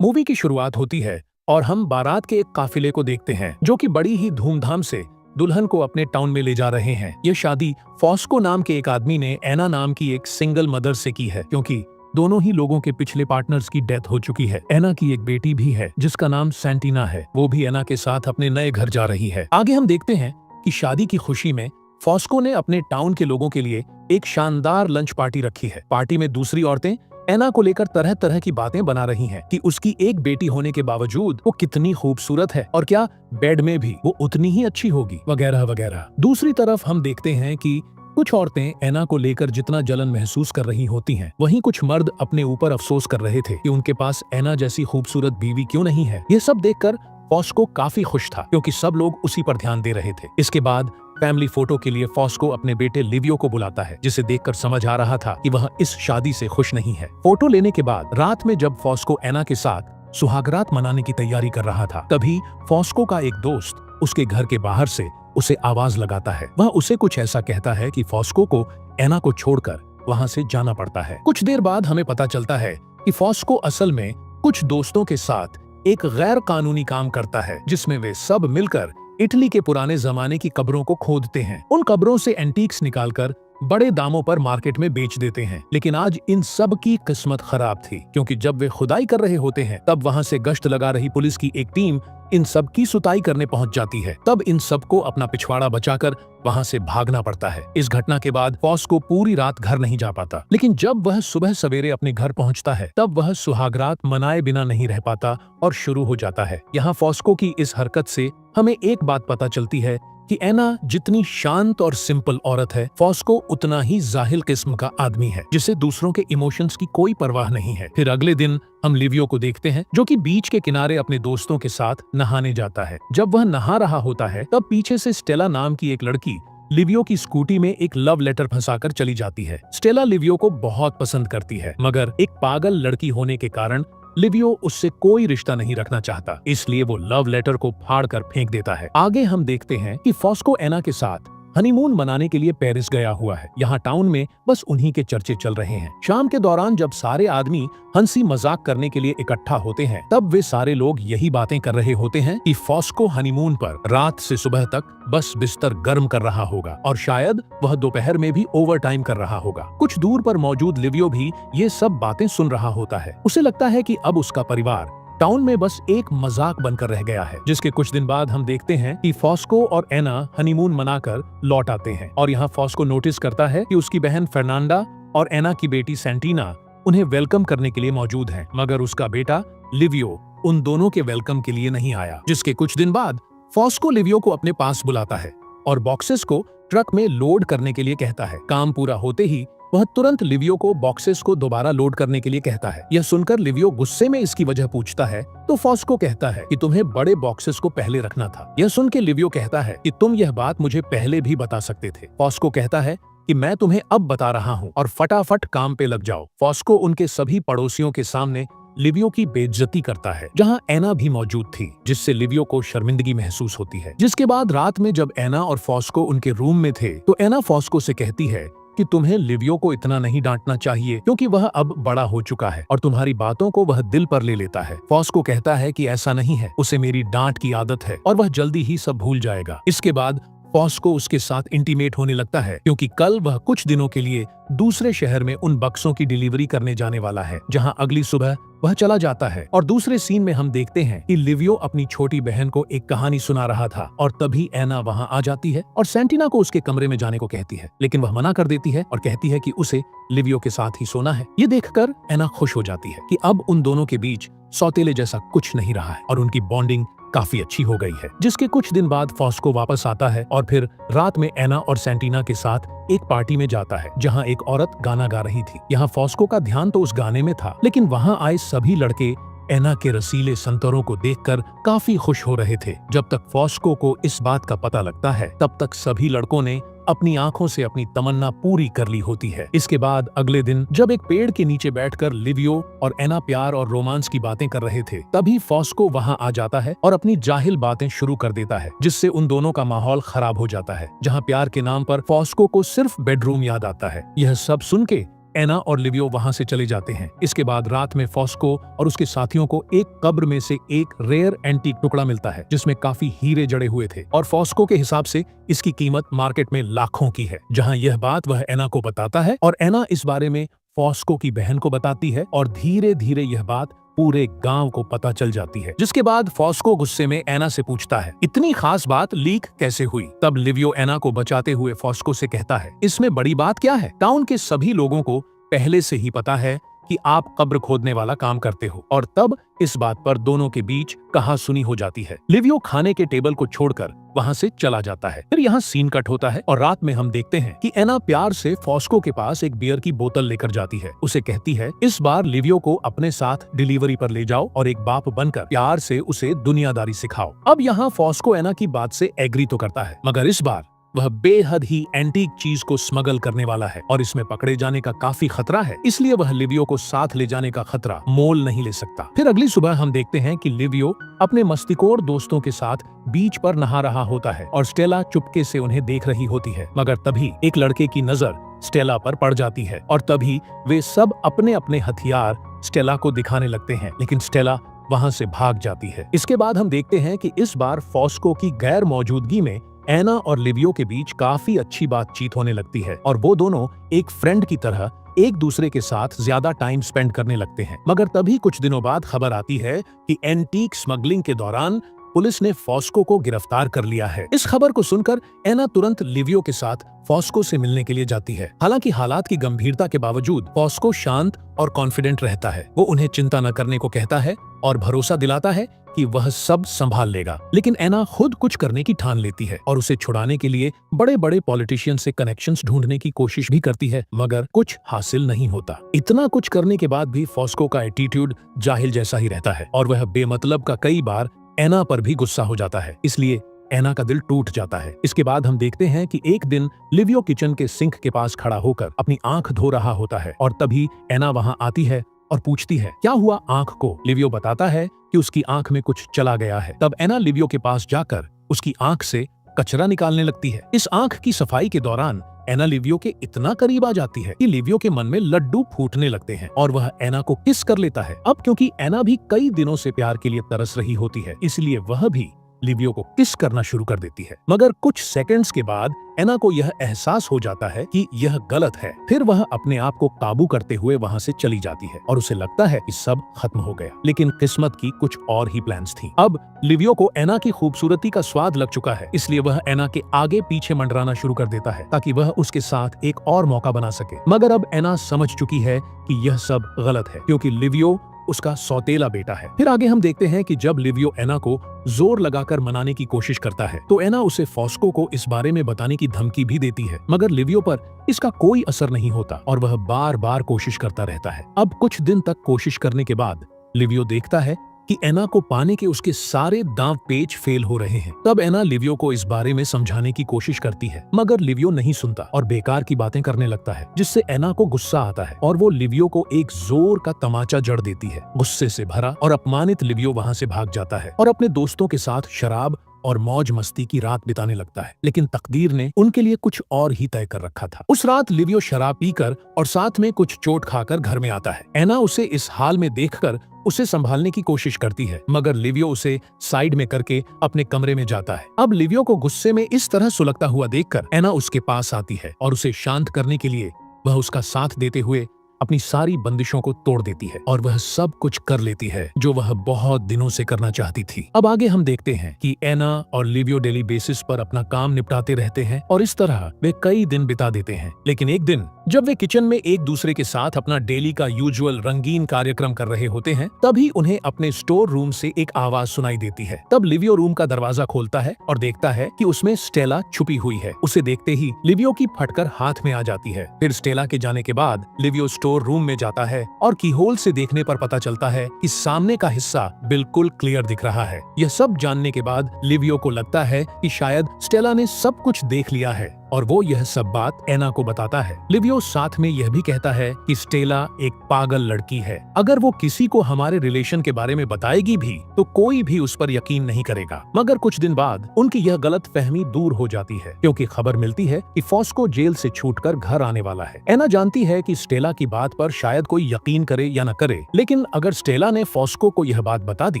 Movie की शुरुआत होती है और हम बारात के एक काफिले को देखते हैं जो कि बड़ी ही धूमधाम से दुल्हन को अपने टाउन में ले जा रहे हैं। ये शादी फॉस्को नाम के एक आदमी ने एना नाम की एक सिंगल मदर से की है, क्योंकि दोनों ही लोगों के पिछले पार्टनर्स की डेथ हो चुकी है। एना की एक बेटी भी है जिसका नाम सैंटिना है। वो भी एना के साथ अपने नए घर जा रही है। आगे हम देखते हैं कि शादी की खुशी में फॉस्को ने अपने टाउन के लोगों के लिए एक शानदार लंच पार्टी रखी है। पार्टी में दूसरी औरतें एना को लेकर तरह तरह की बातें बना रही हैं कि उसकी एक बेटी होने के बावजूद वो कितनी खूबसूरत है और क्या बेड में भी वो उतनी ही अच्छी होगी, वगैरह वगैरह। दूसरी तरफ हम देखते हैं कि कुछ औरतें एना को लेकर जितना जलन महसूस कर रही होती हैं, वहीं कुछ मर्द अपने ऊपर अफसोस कर रहे थे कि उनके पास एना जैसी खूबसूरत बीवी क्यों नहीं है। ये सब देखकर फॉस्को काफी खुश था, क्योंकि सब लोग उसी पर ध्यान दे रहे थे। इसके बाद फैमिली फोटो के लिए फॉस्को अपने बेटे लिवियो को बुलाता है, जिसे देखकर समझ आ रहा था कि वह इस शादी से खुश नहीं है। फोटो लेने के बाद रात में जब फॉस्को एना के साथ सुहागरात मनाने की तैयारी कर रहा था, तभी फॉस्को का एक दोस्त उसके घर के बाहर से उसे आवाज लगाता है। वह उसे कुछ ऐसा कहता है कि फॉस्को को एना को छोड़कर वहां से जाना पड़ता है। कुछ देर बाद हमें पता चलता है कि फॉस्को असल में कुछ दोस्तों के साथ एक गैर कानूनी काम करता है, जिसमें वे सब मिलकर इटली के पुराने जमाने की कब्रों को खोदते हैं। उन कब्रों से एंटीक्स निकालकर बड़े दामों पर मार्केट में बेच देते हैं। लेकिन आज इन सब की किस्मत खराब थी, क्योंकि जब वे खुदाई कर रहे होते हैं तब वहां से गश्त लगा रही पुलिस की एक टीम इन सब की सुताई करने पहुंच जाती है। तब इन सबको अपना पिछवाड़ा बचाकर वहां से भागना पड़ता है। इस घटना के बाद फॉस्को पूरी रात घर नहीं जा पाता, लेकिन जब वह सुबह सवेरे अपने घर पहुंचता है तब वह सुहागरात मनाए बिना नहीं रह पाता और शुरू हो जाता है। यहाँ फॉस्को की इस हरकत से हमें एक बात पता चलती है कि एना जितनी शांत और सिंपल औरत है, फॉस्को उतना ही जाहिल किस्म का आदमी है, जिसे दूसरों के इमोशंस की कोई परवाह नहीं है। फिर अगले दिन हम लिवियो को देखते हैं, जो कि बीच के किनारे अपने दोस्तों के साथ नहाने जाता है। जब वह नहा रहा होता है तब पीछे से स्टेला नाम की एक लड़की लिवियो की स्कूटी में एक लव लेटर फंसाकर चली जाती है। स्टेला लिवियो को बहुत पसंद करती है, मगर एक पागल लड़की होने के कारण लिवियो उससे कोई रिश्ता नहीं रखना चाहता, इसलिए वो लव लेटर को फाड़ कर फेंक देता है। आगे हम देखते हैं कि फॉस्को एना के साथ हनीमून मनाने के लिए पेरिस गया हुआ है। यहाँ टाउन में बस उन्हीं के चर्चे चल रहे हैं। शाम के दौरान जब सारे आदमी हंसी मजाक करने के लिए इकट्ठा होते हैं, तब वे सारे लोग यही बातें कर रहे होते हैं कि फॉस्को हनीमून पर रात से सुबह तक बस बिस्तर गर्म कर रहा होगा और शायद वह दोपहर में भी ओवर टाइम कर रहा होगा। कुछ दूर पर मौजूद लिवियो भी ये सब बातें सुन रहा होता है। उसे लगता है कि अब उसका परिवार टाउन में बस एक मजाक बनकर रह गया है। जिसके कुछ दिन बाद हम देखते हैं कि फॉस्को और एना हनीमून मनाकर लौट आते हैं और यहाँ फॉस्को नोटिस करता है कि उसकी बहन फर्नांडा और एना की बेटी सैंटिना उन्हें वेलकम करने के लिए मौजूद हैं, मगर उसका बेटा लिवियो उन दोनों के वेलकम के लिए नहीं आया। जिसके कुछ दिन बाद फॉस्को लिवियो को अपने पास बुलाता है और बॉक्सेस को ट्रक में लोड करने के लिए कहता है। काम पूरा होते ही वह तुरंत लिवियो को बॉक्सेस को दोबारा लोड करने के लिए कहता है। यह सुनकर लिवियो गुस्से में इसकी वजह पूछता है, तो फॉस्को कहता है कि तुम्हें बड़े बॉक्सेस को पहले रखना था। यह सुन के लिवियो कहता है कि तुम यह बात मुझे पहले भी बता सकते थे। फॉस्को कहता है कि मैं तुम्हें अब बता रहा हूँ और फटाफट काम पे लग जाओ। फॉस्को उनके सभी पड़ोसियों के सामने लिवियो की बेइज्जती करता है, जहां एना भी मौजूद थी, जिससे लिवियो को शर्मिंदगी महसूस होती है। जिसके बाद रात में जब एना और फॉस्को उनके रूम में थे, तो एना फॉस्को से कहती है कि तुम्हें लिवियो को इतना नहीं डांटना चाहिए, क्योंकि वह अब बड़ा हो चुका है और तुम्हारी बातों को वह दिल पर ले लेता है। फॉस्को कहता है कि ऐसा नहीं है, उसे मेरी डांट की आदत है और वह जल्दी ही सब भूल जाएगा। इसके बाद फॉस्को उसके साथ इंटीमेट होने लगता है, क्योंकि कल वह कुछ दिनों के लिए दूसरे शहर में उन बक्सों की डिलीवरी करने जाने वाला है, जहां अगली सुबह वह चला जाता है। और दूसरे सीन में हम देखते हैं कि लिवियो अपनी छोटी बहन को एक कहानी सुना रहा था और तभी एना वहां आ जाती है और सैंटिना को उसके कमरे में जाने को कहती है, लेकिन वह मना कर देती है और कहती है कि उसे लिवियो के साथ ही सोना है। ये देखकर एना खुश हो जाती है कि अब उन दोनों के बीच सौतेले जैसा कुछ नहीं रहा है और उनकी बॉन्डिंग काफी अच्छी हो गई है। जिसके कुछ दिन बाद फॉस्को वापस आता है और फिर रात में एना और सैंटिना के साथ एक पार्टी में जाता है, जहां एक औरत गाना गा रही थी। यहाँ फॉस्को का ध्यान तो उस गाने में था, लेकिन वहां आए सभी लड़के एना के रसीले संतरों को देखकर काफी खुश हो रहे थे। जब तक फॉस्को को इस बात का पता लगता है, तब तक सभी लड़कों ने अपनी आंखों से अपनी तमन्ना पूरी कर ली होती है। इसके बाद अगले दिन जब एक पेड़ के नीचे बैठकर लिवियो और एना प्यार और रोमांस की बातें कर रहे थे, तभी फॉस्को वहां आ जाता है और अपनी जाहिल बातें शुरू कर देता है, जिससे उन दोनों का माहौल खराब हो जाता है। जहां प्यार के नाम पर फॉस्को को सिर्फ बेडरूम याद आता है। यह सब सुन के एना और लिवियो वहां से चले जाते हैं। इसके बाद रात में फॉस्को और उसके साथियों को एक कब्र में से एक रेयर एंटीक टुकड़ा मिलता है जिसमें काफी हीरे जड़े हुए थे और फॉस्को के हिसाब से इसकी कीमत मार्केट में लाखों की है। जहां यह बात वह एना को बताता है और एना इस बारे में फॉस्को की बहन को बताती है और धीरे धीरे यह बात पूरे गांव को पता चल जाती है। जिसके बाद फॉस्को गुस्से में एना से पूछता है, इतनी खास बात लीक कैसे हुई? तब लिवियो एना को बचाते हुए फॉस्को से कहता है, इसमें बड़ी बात क्या है? टाउन के सभी लोगों को पहले से ही पता है कि आप कब्र खोदने वाला काम करते हो। और तब इस बात पर दोनों के बीच कहासुनी हो जाती है। लिवियो खाने के टेबल को छोड़कर वहां से चला जाता है। फिर यहाँ सीन कट होता है और रात में हम देखते हैं कि एना प्यार से फॉस्को के पास एक बियर की बोतल लेकर जाती है। उसे कहती है, इस बार लिवियो को अपने साथ डिलीवरी पर ले जाओ और एक बाप बनकर प्यार से उसे दुनियादारी सिखाओ। अब यहाँ फॉस्को एना की बात से एग्री तो करता है, मगर इस बार वह बेहद ही एंटीक चीज को स्मगल करने वाला है और इसमें पकड़े जाने का काफी खतरा है, इसलिए वह लिवियो को साथ ले जाने का खतरा मोल नहीं ले सकता। फिर अगली सुबह हम देखते हैं कि लिवियो अपने मस्तिखोर दोस्तों के साथ बीच पर नहा रहा होता है और स्टेला चुपके से उन्हें देख रही होती है, मगर तभी एक लड़के की नजर स्टेला पर पड़ जाती है और तभी वे सब अपने अपने हथियार स्टेला को दिखाने लगते हैं, लेकिन स्टेला वहां से भाग जाती है। इसके बाद हम देखते हैं कि इस बार फॉस्को की गैर मौजूदगी में एना और लिवियो के बीच काफी अच्छी बातचीत होने लगती है और वो दोनों एक फ्रेंड की तरह एक दूसरे के साथ ज्यादा टाइम स्पेंड करने लगते हैं। मगर तभी कुछ दिनों बाद खबर आती है कि एंटीक स्मगलिंग के दौरान पुलिस ने फॉस्को को गिरफ्तार कर लिया है। इस खबर को सुनकर एना तुरंत लिवियो के साथ फॉस्को से मिलने के लिए जाती है। हालांकि हालात की गंभीरता के बावजूद फॉस्को शांत और कॉन्फिडेंट रहता है। वो उन्हें चिंता न करने को कहता है और भरोसा दिलाता है कि वह सब संभाल लेगा। लेकिन एना खुद कुछ करने की ठान लेती है और उसे छुड़ाने के लिए बड़े बड़े पॉलिटिशियन से कनेक्शंस ढूंढने की कोशिश भी करती है, मगर कुछ हासिल नहीं होता। इतना कुछ करने के बाद भी फॉस्को का एटीट्यूड जाहिल जैसा ही रहता है और वह बेमतलब का कई बार एना पर भी गुस्सा हो जाता है, इसलिए एना का दिल टूट जाता है। इसके बाद हम देखते हैं कि एक दिन लिवियो किचन के सिंक के पास खड़ा होकर अपनी आंख धो रहा होता है और तभी एना वहां आती है और पूछती है, क्या हुआ आंख को? लिवियो बताता है कि उसकी आंख में कुछ चला गया है। तब एना लिवियो के पास जाकर उसकी आंख से कचरा निकालने लगती है। इस आंख की सफाई के दौरान एना लिवियो के इतना करीब आ जाती है कि लिवियो के मन में लड्डू फूटने लगते हैं और वह एना को किस कर लेता है। अब क्योंकि एना भी कई दिनों से प्यार के लिए तरस रही होती है, इसलिए वह भी लिवियो को किस करना शुरू कर देती है। मगर कुछ सेकंड्स के बाद एना को यह एहसास हो जाता है कि यह गलत है। फिर वह अपने आप को काबू करते हुए वहां से चली जाती है और उसे लगता है कि सब खत्म हो गया, लेकिन किस्मत की कुछ और ही प्लान्स थी। अब लिवियो को एना की खूबसूरती का स्वाद लग चुका है, इसलिए वह एना के आगे पीछे मंडराना शुरू कर देता है ताकि वह उसके साथ एक और मौका बना सके। मगर अब एना समझ चुकी है कि यह सब गलत है क्योंकि लिवियो उसका सौतेला बेटा है। फिर आगे हम देखते हैं कि जब लिवियो एना को जोर लगाकर मनाने की कोशिश करता है तो एना उसे फॉस्को को इस बारे में बताने की धमकी भी देती है, मगर लिवियो पर इसका कोई असर नहीं होता और वह बार बार कोशिश करता रहता है। अब कुछ दिन तक कोशिश करने के बाद लिवियो देखता है कि एना को पाने के उसके सारे दांव पेच फेल हो रहे हैं। तब एना लिवियो को इस बारे में समझाने की कोशिश करती है, मगर लिवियो नहीं सुनता और बेकार की बातें करने लगता है, जिससे एना को गुस्सा आता है और वो लिवियो को एक जोर का तमाचा जड़ देती है। गुस्से से भरा और अपमानित लिवियो वहां से भाग जाता है और अपने दोस्तों के साथ शराब और मौज मस्ती की रात बिताने लगता है। लेकिन तकदीर ने उनके लिए कुछ और ही तय कर रखा था। उस रात लिवियो शराब पीकर और साथ में कुछ चोट खाकर घर में आता है। एना उसे इस हाल में देखकर उसे संभालने की कोशिश करती है, मगर लिवियो उसे साइड में करके अपने कमरे में जाता है। अब लिवियो को गुस्से में इस तरह सुलगता हुआ देखकर एना उसके पास आती है और उसे शांत करने के लिए वह उसका साथ देते हुए अपनी सारी बंदिशों को तोड़ देती है और वह सब कुछ कर लेती है जो वह बहुत दिनों से करना चाहती थी। अब आगे हम देखते हैं कि एना और लिवियो डेली बेसिस पर अपना काम निपटाते रहते हैं और इस तरह वे कई दिन बिता देते हैं। लेकिन एक दिन जब वे किचन में एक दूसरे के साथ अपना डेली का यूजुअल रंगीन कार्यक्रम कर रहे होते हैं, तभी उन्हें अपने स्टोर रूम से एक आवाज सुनाई देती है। तब लिवियो रूम का दरवाजा खोलता है और देखता है कि उसमें स्टेला छुपी हुई है। उसे देखते ही लिवियो की फटकर हाथ में आ जाती है। फिर स्टेला के जाने के बाद लिवियो स्टोर रूम में जाता है और कीहोल से देखने पर पता चलता है कि सामने का हिस्सा बिल्कुल क्लियर दिख रहा है। यह सब जानने के बाद लिवियो को लगता है कि शायद स्टेला ने सब कुछ देख लिया है और वो यह सब बात एना को बताता है। लिवियो साथ में यह भी कहता है कि स्टेला एक पागल लड़की है, अगर वो किसी को हमारे रिलेशन के बारे में बताएगी भी तो कोई भी उस पर यकीन नहीं करेगा। मगर कुछ दिन बाद उनकी यह गलत फहमी दूर हो जाती है, क्योंकि खबर मिलती है कि फॉस्को जेल से छूटकर घर आने वाला है। एना जानती है कि स्टेला की बात पर शायद कोई यकीन करे या न करे, लेकिन अगर स्टेला ने फॉस्को को यह बात बता दी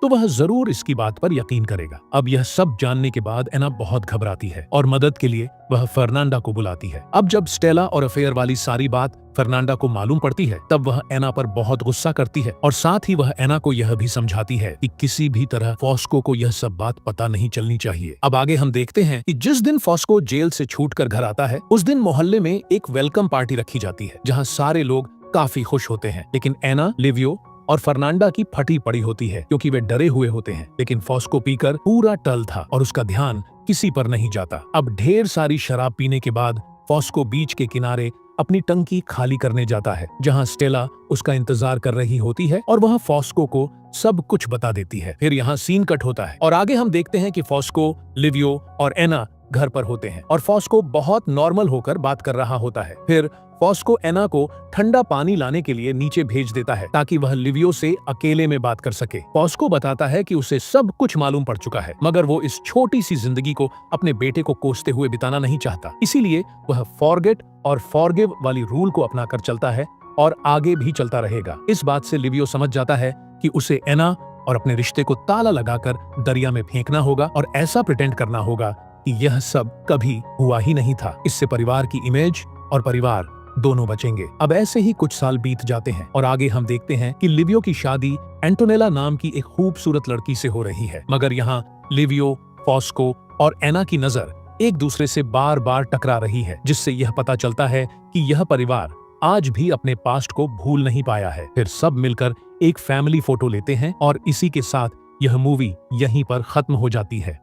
तो वह जरूर इसकी बात पर यकीन करेगा। अब यह सब जानने के बाद एना बहुत घबराती है और मदद के लिए वह फर्नांडा को बुलाती है। अब जब स्टेला और अफेयर वाली सारी बात फर्नांडा को मालूम पड़ती है तब वह एना पर बहुत गुस्सा करती है और साथ ही वह एना को यह भी समझाती है कि किसी भी तरह फॉस्को को यह सब बात पता नहीं चलनी चाहिए। अब आगे हम देखते हैं कि जिस दिन फॉस्को जेल से छूटकर घर आता है उस दिन मोहल्ले में एक वेलकम पार्टी रखी जाती है, जहाँ सारे लोग काफी खुश होते हैं। लेकिन एना, लिवियो और फर्नांडा की फटी पड़ी होती है, क्योंकि वे डरे हुए होते हैं। लेकिन फॉस्को पीकर पूरा टल था और उसका ध्यान किसी पर नहीं जाता। अब ढेर सारी शराब पीने के बाद फॉस्को बीच के किनारे अपनी टंकी खाली करने जाता है, जहां स्टेला उसका इंतजार कर रही होती है और वह फॉस्को को सब कुछ बता देती है। फिर यहाँ सीन कट होता है और आगे हम देखते हैं कि फॉस्को, लिवियो और एना घर पर होते हैं और फॉस्को बहुत नॉर्मल होकर बात कर रहा होता है। फिर फॉस्को एना को ठंडा पानी लाने के लिए नीचे भेज देता है ताकि वह लिवियो से अकेले में बात कर सके। फॉस्को बताता है कि उसे सब कुछ मालूम पड़ चुका है, मगर वो इस छोटी सी जिंदगी को अपने बेटे को कोसते हुए बिताना नहीं चाहता। इसीलिए वह फॉरगेट और फॉरगिव वाली रूल को अपनाकर चलता है और आगे भी चलता रहेगा। इस बात से लिवियो समझ जाता है कि उसे एना और अपने रिश्ते को ताला लगाकर दरिया में फेंकना होगा और ऐसा प्रिटेंड करना होगा कि यह सब कभी हुआ ही नहीं था। इससे परिवार की इमेज और परिवार दोनों बचेंगे। अब ऐसे ही कुछ साल बीत जाते हैं और आगे हम देखते हैं कि लिवियो की शादी एंटोनेला नाम की एक खूबसूरत लड़की से हो रही है। मगर यहाँ लिवियो, फॉस्को और एना की नजर एक दूसरे से बार बार टकरा रही है, जिससे यह पता चलता है कि यह परिवार आज भी अपने पास्ट को भूल नहीं पाया है। फिर सब मिलकर एक फैमिली फोटो लेते हैं और इसी के साथ यह मूवी यहीं पर खत्म हो जाती है।